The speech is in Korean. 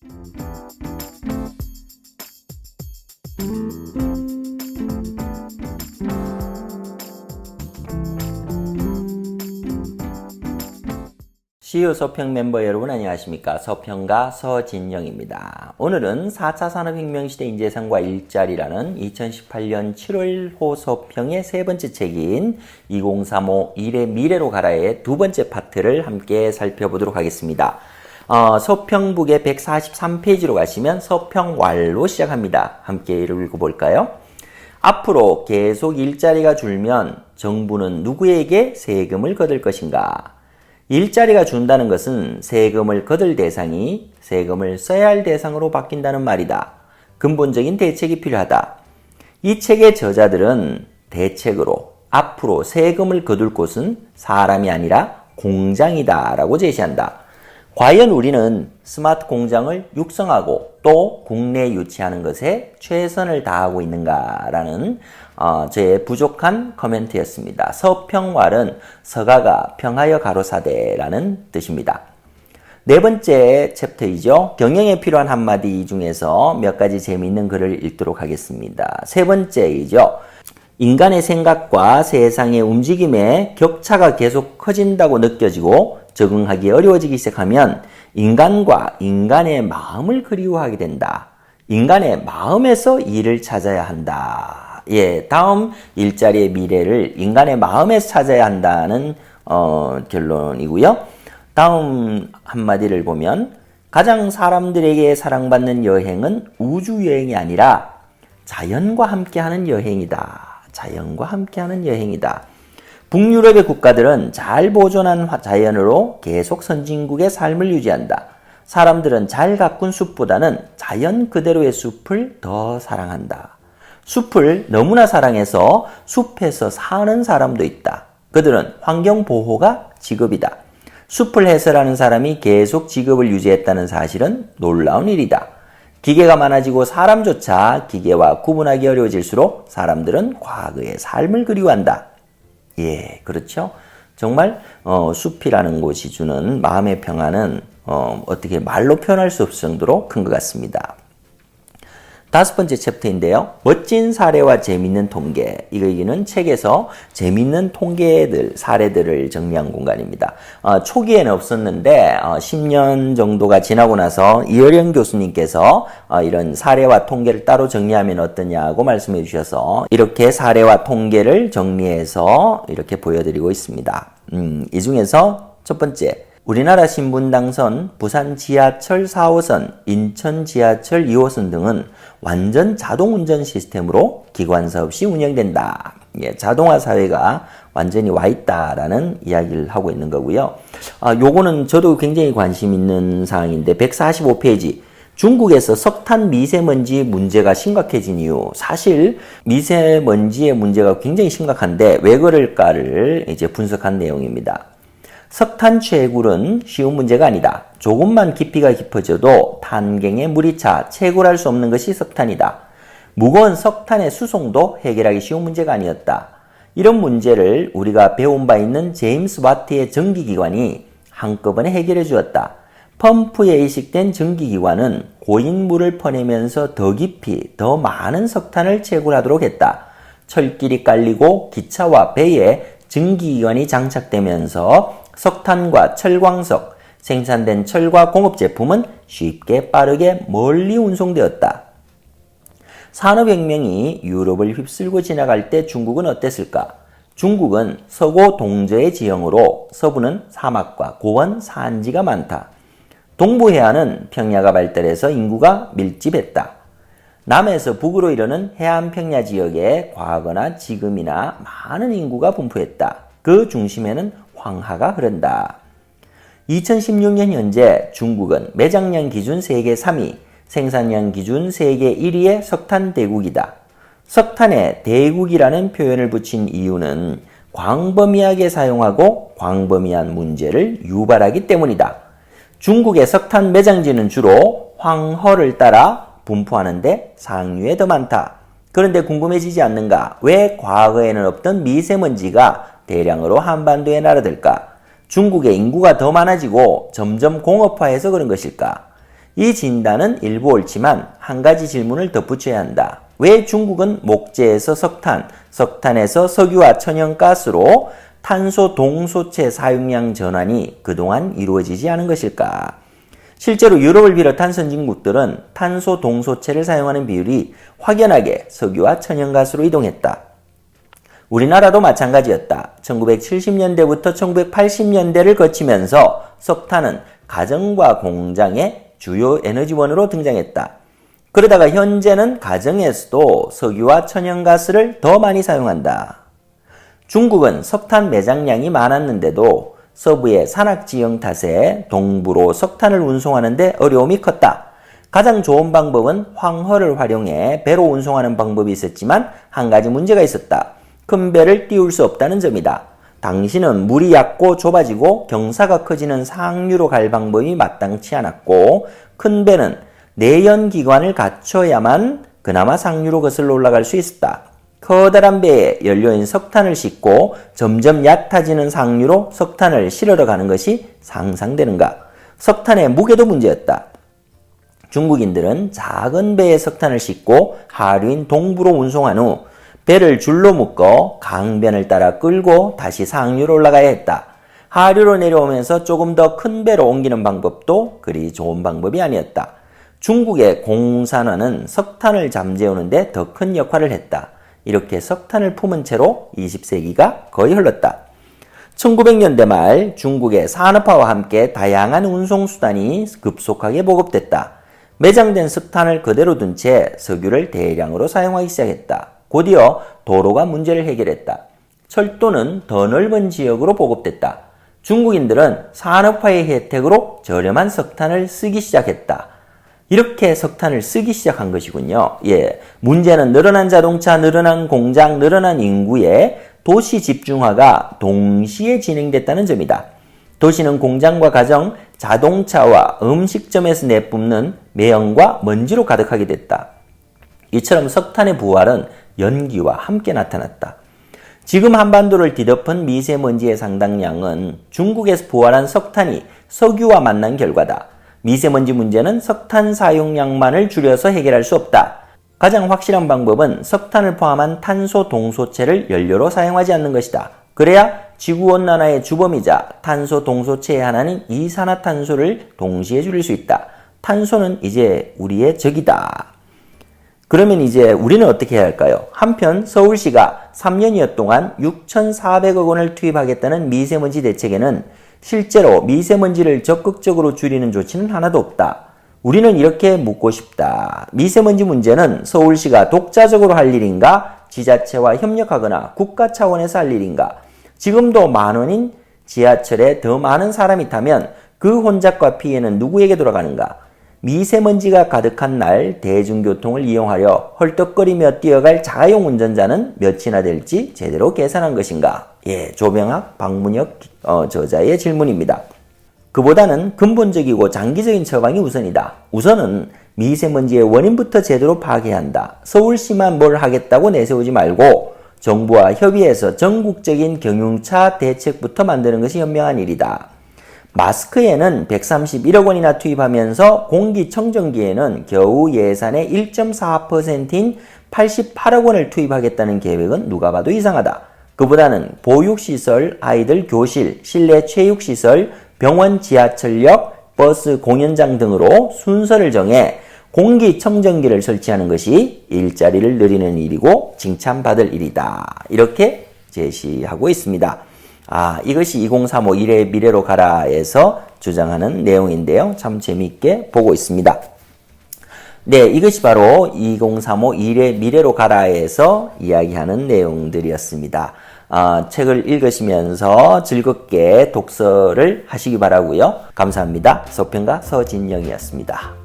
CU 서평 멤버 여러분 안녕하십니까? 서평가 서진영입니다. 오늘은 4차 산업혁명 시대 인재상과 일자리라는 2018년 7월 서평의 세 번째 책인 2035 일의 미래로 가라의 두 번째 파트를 함께 살펴보도록 하겠습니다. 서평북의 143페이지로 가시면 서평왈로 시작합니다. 함께 읽어볼까요? 앞으로 계속 일자리가 줄면 정부는 누구에게 세금을 거둘 것인가? 일자리가 준다는 것은 세금을 거둘 대상이 세금을 써야 할 대상으로 바뀐다는 말이다. 근본적인 대책이 필요하다. 이 책의 저자들은 대책으로 앞으로 세금을 거둘 곳은 사람이 아니라 공장이다 라고 제시한다. 과연 우리는 스마트 공장을 육성하고 또 국내에 유치하는 것에 최선을 다하고 있는가라는 저의 부족한 코멘트였습니다. 서평왈은 서가가 평하여 가로사대라는 뜻입니다. 네 번째 챕터이죠. 경영에 필요한 한마디 중에서 몇 가지 재미있는 글을 읽도록 하겠습니다. 세 번째이죠. 인간의 생각과 세상의 움직임의 격차가 계속 커진다고 느껴지고 적응하기 어려워지기 시작하면 인간과 인간의 마음을 그리워하게 된다. 인간의 마음에서 일을 찾아야 한다. 다음 일자리의 미래를 인간의 마음에서 찾아야 한다는 결론이고요. 다음 한마디를 보면 가장 사람들에게 사랑받는 여행은 우주여행이 아니라 자연과 함께하는 여행이다. 자연과 함께하는 여행이다. 북유럽의 국가들은 잘 보존한 자연으로 계속 선진국의 삶을 유지한다. 사람들은 잘 가꾼 숲보다는 자연 그대로의 숲을 더 사랑한다. 숲을 너무나 사랑해서 숲에서 사는 사람도 있다. 그들은 환경보호가 직업이다. 숲을 해설하는 사람이 계속 직업을 유지했다는 사실은 놀라운 일이다. 기계가 많아지고 사람조차 기계와 구분하기 어려워질수록 사람들은 과거의 삶을 그리워한다. 그렇죠. 정말 숲이라는 곳이 주는 마음의 평안은 어떻게 말로 표현할 수 없을 정도로 큰 것 같습니다. 다섯 번째 챕터인데요. 멋진 사례와 재미있는 통계. 이거는 책에서 재미있는 통계들, 사례들을 정리한 공간입니다. 초기에는 없었는데 10년 정도가 지나고 나서 이어령 교수님께서 이런 사례와 통계를 따로 정리하면 어떠냐고 말씀해 주셔서 이렇게 사례와 통계를 정리해서 이렇게 보여드리고 있습니다. 이 중에서 첫 번째. 우리나라 신분당선, 부산 지하철 4호선, 인천 지하철 2호선 등은 완전 자동운전 시스템으로 기관사 없이 운영된다. 자동화 사회가 완전히 와 있다라는 이야기를 하고 있는 거고요. 요거는 저도 굉장히 관심 있는 사항인데 145페이지. 중국에서 석탄 미세먼지 문제가 심각해진 이유. 사실 미세먼지의 문제가 굉장히 심각한데 왜 그럴까를 이제 분석한 내용입니다. 석탄 채굴은 쉬운 문제가 아니다. 조금만 깊이가 깊어져도 탄경에 물이 차 채굴할 수 없는 것이 석탄이다. 무거운 석탄의 수송도 해결하기 쉬운 문제가 아니었다. 이런 문제를 우리가 배운 바 있는 제임스 와트의 전기기관이 한꺼번에 해결해 주었다. 펌프에 이식된 전기기관은 고인 물을 퍼내면서 더 깊이 더 많은 석탄을 채굴하도록 했다. 철길이 깔리고 기차와 배에 전기기관이 장착되면서 석탄과 철광석, 생산된 철과 공업제품은 쉽게 빠르게 멀리 운송되었다. 산업혁명이 유럽을 휩쓸고 지나갈 때 중국은 어땠을까? 중국은 서고 동저의 지형으로 서부는 사막과 고원, 산지가 많다. 동부 해안은 평야가 발달해서 인구가 밀집했다. 남에서 북으로 이르는 해안 평야 지역에 과거나 지금이나 많은 인구가 분포했다. 그 중심에는 황하가 흐른다. 2016년 현재 중국은 매장량 기준 세계 3위, 생산량 기준 세계 1위의 석탄 대국이다. 석탄에 대국이라는 표현을 붙인 이유는 광범위하게 사용하고 광범위한 문제를 유발하기 때문이다. 중국의 석탄 매장지는 주로 황허를 따라 분포하는데 상류에 더 많다. 그런데 궁금해지지 않는가? 왜 과거에는 없던 미세먼지가 대량으로 한반도에 날아들까? 중국의 인구가 더 많아지고 점점 공업화해서 그런 것일까? 이 진단은 일부 옳지만 한 가지 질문을 덧붙여야 한다. 왜 중국은 목재에서 석탄, 석탄에서 석유와 천연가스로 탄소 동소체 사용량 전환이 그동안 이루어지지 않은 것일까? 실제로 유럽을 비롯한 선진국들은 탄소 동소체를 사용하는 비율이 확연하게 석유와 천연가스로 이동했다. 우리나라도 마찬가지였다. 1970년대부터 1980년대를 거치면서 석탄은 가정과 공장의 주요 에너지원으로 등장했다. 그러다가 현재는 가정에서도 석유와 천연가스를 더 많이 사용한다. 중국은 석탄 매장량이 많았는데도 서부의 산악지형 탓에 동부로 석탄을 운송하는 데 어려움이 컸다. 가장 좋은 방법은 황허를 활용해 배로 운송하는 방법이 있었지만 한 가지 문제가 있었다. 큰 배를 띄울 수 없다는 점이다. 당시는 물이 얕고 좁아지고 경사가 커지는 상류로 갈 방법이 마땅치 않았고 큰 배는 내연기관을 갖춰야만 그나마 상류로 거슬러 올라갈 수 있었다. 커다란 배에 연료인 석탄을 싣고 점점 얕아지는 상류로 석탄을 실으러 가는 것이 상상되는가? 석탄의 무게도 문제였다. 중국인들은 작은 배에 석탄을 싣고 하류인 동부로 운송한 후 배를 줄로 묶어 강변을 따라 끌고 다시 상류로 올라가야 했다. 하류로 내려오면서 조금 더 큰 배로 옮기는 방법도 그리 좋은 방법이 아니었다. 중국의 공산화는 석탄을 잠재우는데 더 큰 역할을 했다. 이렇게 석탄을 품은 채로 20세기가 거의 흘렀다. 1900년대 말 중국의 산업화와 함께 다양한 운송수단이 급속하게 보급됐다. 매장된 석탄을 그대로 둔 채 석유를 대량으로 사용하기 시작했다. 곧이어 도로가 문제를 해결했다. 철도는 더 넓은 지역으로 보급됐다. 중국인들은 산업화의 혜택으로 저렴한 석탄을 쓰기 시작했다. 이렇게 석탄을 쓰기 시작한 것이군요. 문제는 늘어난 자동차, 늘어난 공장, 늘어난 인구의 도시 집중화가 동시에 진행됐다는 점이다. 도시는 공장과 가정, 자동차와 음식점에서 내뿜는 매연과 먼지로 가득하게 됐다. 이처럼 석탄의 부활은 연기와 함께 나타났다. 지금 한반도를 뒤덮은 미세먼지의 상당량은 중국에서 부활한 석탄이 석유와 만난 결과다. 미세먼지 문제는 석탄 사용량만을 줄여서 해결할 수 없다. 가장 확실한 방법은 석탄을 포함한 탄소 동소체를 연료로 사용하지 않는 것이다. 그래야 지구온난화의 주범이자 탄소 동소체의 하나는 이산화탄소를 동시에 줄일 수 있다. 탄소는 이제 우리의 적이다. 그러면 이제 우리는 어떻게 해야 할까요? 한편 서울시가 3년여 동안 6,400억 원을 투입하겠다는 미세먼지 대책에는 실제로 미세먼지를 적극적으로 줄이는 조치는 하나도 없다. 우리는 이렇게 묻고 싶다. 미세먼지 문제는 서울시가 독자적으로 할 일인가? 지자체와 협력하거나 국가 차원에서 할 일인가? 지금도 만원인 지하철에 더 많은 사람이 타면 그 혼잡과 피해는 누구에게 돌아가는가? 미세먼지가 가득한 날 대중교통을 이용하려 헐떡거리며 뛰어갈 자가용 운전자는 몇이나 될지 제대로 계산한 것인가? 조병학, 박문혁 저자의 질문입니다. 그보다는 근본적이고 장기적인 처방이 우선이다. 우선은 미세먼지의 원인부터 제대로 파악해야 한다. 서울시만 뭘 하겠다고 내세우지 말고 정부와 협의해서 전국적인 경융차 대책부터 만드는 것이 현명한 일이다. 마스크에는 131억 원이나 투입하면서 공기청정기에는 겨우 예산의 1.4%인 88억 원을 투입하겠다는 계획은 누가 봐도 이상하다. 그보다는 보육시설, 아이들 교실, 실내 체육시설, 병원 지하철역, 버스 공연장 등으로 순서를 정해 공기청정기를 설치하는 것이 일자리를 늘리는 일이고 칭찬받을 일이다. 이렇게 제시하고 있습니다. 이것이 2035 일의 미래로 가라에서 주장하는 내용인데요. 참 재미있게 보고 있습니다. 이것이 바로 2035 일의 미래로 가라에서 이야기하는 내용들이었습니다. 책을 읽으시면서 즐겁게 독서를 하시기 바라고요. 감사합니다. 서평가 서진영이었습니다.